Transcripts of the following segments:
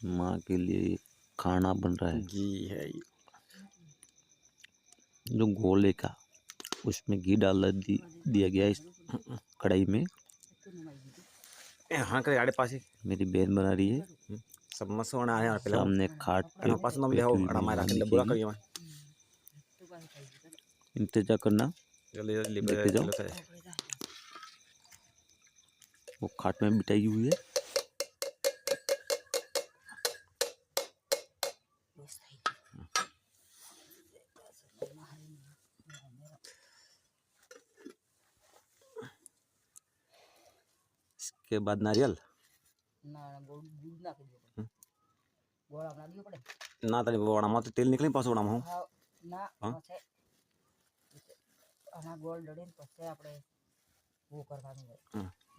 माँ के लिए खाना बन रहा है। घी है ये। जो गोले का उसमें घी दिया गया इस कढ़ाई में। हाँ करे आड़े पास मेरी बहन बना रही है। सब मस्त होना है पे सामने खाट पे पास नम बैठी देहो हुई अड़ा मेरी मार माँ के बुरा दिखेगी। करियो इंतजार करना, जल्दी जल्दी देखते जाओ। वो खाट में बिठाई हुई है। इसके बाद नारियल ना तले वड़ा मत तेल निकले पास वड़ा में ना પછી આના ગોળ ડળીને પછી આપણે वो કરવાનું હોય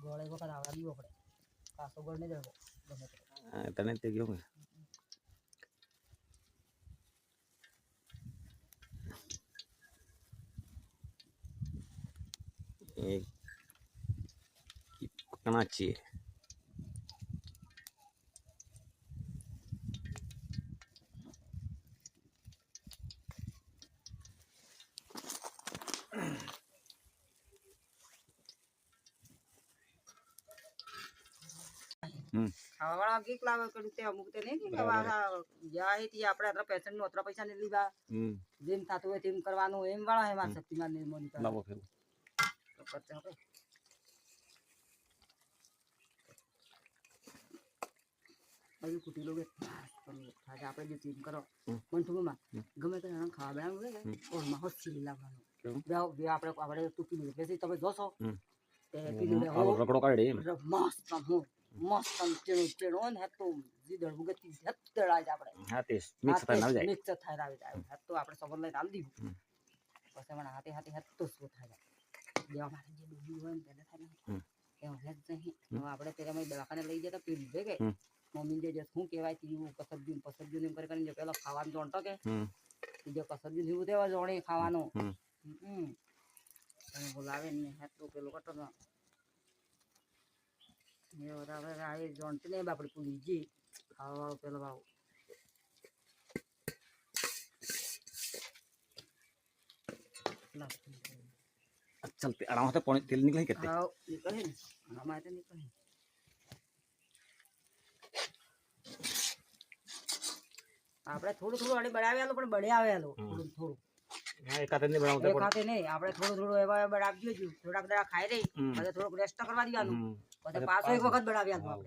ગોળ એક વખત આવવા દીવો પડે પાછો ગોળ નહીં દળવો ગમે તે તને તે ગયો एक पकना चाहिए ખાવાવાળા ગીક લાવે કર્યું તે અમુક તે નહીં કે જાય તે આપણે અત્યારે પેશન્ટ નું અત્યારે પૈસા નહીં લીધા જેમ થતું હોય તેમ કરવાનું એમ વાળા હે માર શક્તિમાન નિર્મોની લાવો ફેર તો કરતે હવે બાજુ કુટી લોગે આજે આપણે જે ટીમ કરો મંઠુમાં ગમે તે ખાવા બનાવવું હોય ને ઓરમાં હોસ્તી લાવવાનું બે આપણે તૂટી લીધું પછી તમે જોશો તે પીલું રગડો કાઢે મસ્ત મસ્ત ચેડો ને તો જીદળ મુગતી હતડા જ આપણે હા તે મિક્સ થાય ના જાય મિક્સ થાય આવી જાય તો આપણે સબર લઈને આલ દીધું પછી મને હાથે હાથે હત્તો શું થાય દેવા માટે જે ડૂબી હોય ને તેને થાય ને એમ હેજ નહીં હવે આપણે તેરા માં દવાખાને લઈ જતા પીલું ભેગે મમ્મી જે શું કહેવાય તીવું પસરજ્યું એમ કરીને પેલો ખાવાનું જોણતો કે જે કસરજ્યું એવું દેવા જોણે ખાવાનું તમે બોલાવે ને હાથ પેલો કટો ये जानते नहीं बापड़ी पुलिस जी खावा पेलो बाबू चलते आराम से पानी तेल निकले कहते हाँ निकले ना हमारे निकले આપણે થોડું થોડું આડે બળાવી આલો પણ બળે આવે આલો થોડું થોડું હા એકાતે નહીં બનાવતા પણ એકાતે નહીં આપણે થોડું થોડું એવા બળાવજો થોડાક દડા ખાઈ રહી પછી થોડુંક રેસ્ટ કરવા દેવાનું પછી પાછો એક વખત બળાવી આલો આપણે